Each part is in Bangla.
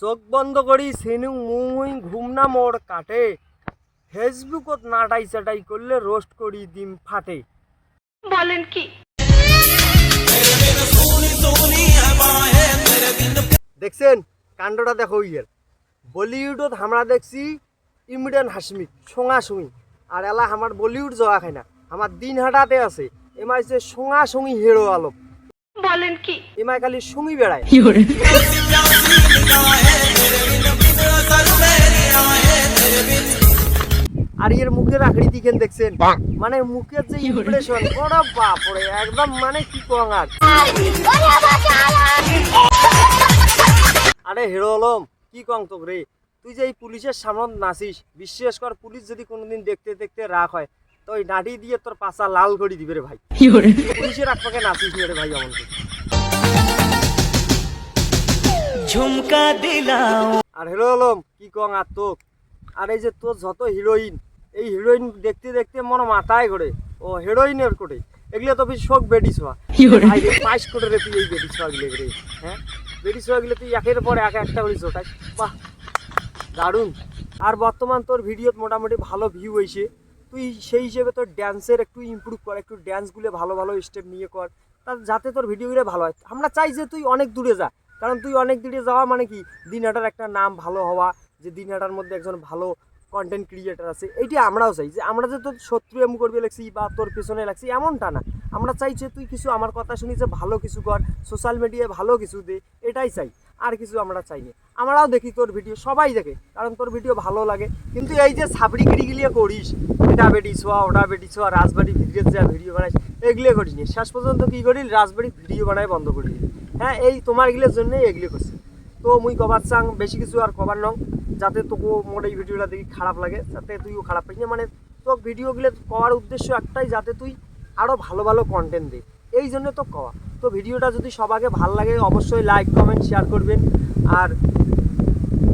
চোখ বন্ধ করি সিনু মুই ঘুম না মোর কাটে ফেসবুকত নাটাই চাটাই করলে রোস্ট করি ডিম ফাটে। বলেন কি? দেখছেন কাণ্ডটা দেখো ইয়ের বলিউডত আমরা দেখছি ইমরান হাশমি সোঙা সুঙি আর এলা আমার বলিউড যাওয়া খায় না আমার দিন হাটাতে আছে এমাই যে সোঙা সুঙি হিরো আলম বলেন কি? এমাই খালি সুঙি বেড়ায়। আর এর মুখের আকৃতি কেন দেখছেন মানে মুখের যে ইমপ্রেশন বড় বাপরে একদম মানে কি কং আর আরে হিরো আলম কি কং তো রে তুই যে এই পুলিশের সামনে নাচিস বিশ্বাস কর পুলিশ যদি কোনোদিন দেখতে দেখতে রাগ হয় তো ওই নাটি দিয়ে তোর পাছা লাল করে দিবে রে ভাই। পুলিশের আকপাকে নাচিস নি রে ভাই আমাকে ঝুমকা দিলাম। আর হিরো আলম কি কং আর তো আর এই যে তোর যত হিরোইন এই হিরোইন দেখতে দেখতে মন মাথায় ঘোরে ও হিরোইনের কোটে এগুলো তো বেশি শোক বেডি ছোয়া পাঁচ কোটে রে তুই এই বেডি ছোয়া গিলে রে হ্যাঁ বেডি ছোয়া গিলে তুই একের পর এক একটা করে চোটাই বাহ দারুণ। আর বর্তমান তোর ভিডিওত মোটামুটি ভালো ভিউ হয়েছে তুই সেই হিসেবে তোর ড্যান্সের একটু ইমপ্রুভ কর একটু ড্যান্সগুলো ভালো ভালো স্টেপ নিয়ে কর তার যাতে তোর ভিডিওগুলো ভালো হয়। আমরা চাই যে তুই অনেক দূরে যা কারণ তুই অনেক দূরে যাওয়া মানে কি দিনহাটার একটা নাম ভালো হওয়া যে দিনহাটার মধ্যে একজন ভালো কন্টেন্ট ক্রিয়েটার আছে এইটি আমরাও চাই যে আমরা যে তোর শত্রু এমন করবে লাগছি বা তোর পেছনে লাগছি এমনটা না আমরা চাই যে তুই কিছু আমার কথা শুনি যে ভালো কিছু কর সোশ্যাল মিডিয়ায় ভালো কিছু দে এটাই চাই আর কিছু আমরা চাই না। আমরাও দেখি তোর ভিডিও সবাই দেখে কারণ তোর ভিডিও ভালো লাগে কিন্তু এই যে সাবড়ি গিরিগিলিয়ে করিস এটা বেটি ছোয়া ওটা বেটি ছোয়া রাজবাড়ি ভিডিও যা ভিডিও বানাইস এগুলো করিস নি শেষ পর্যন্ত কী করিল রাজবাড়ি ভিডিও বানাই বন্ধ করে দিলি। হ্যাঁ এই তোমার এগুলোর জন্যই এগুলো করছে তো মুই কবার চাং বেশি কিছু আর কবার নং যাতে তোকে মোট এই ভিডিওটা দেখি খারাপ লাগে যাতে তুইও খারাপ পাইস না মানে তোর ভিডিওগুলো করার উদ্দেশ্য একটাই যাতে তুই আরও ভালো ভালো কন্টেন্ট দে এই জন্য তো কওয়া। তো ভিডিওটা যদি সবাইকে ভালো লাগে অবশ্যই লাইক কমেন্ট শেয়ার করবেন আর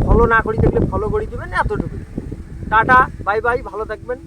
ফলো না করি থাকলে ফলো করে দেবেন এতটুকু। টাটা বাই বাই ভালো থাকবেন।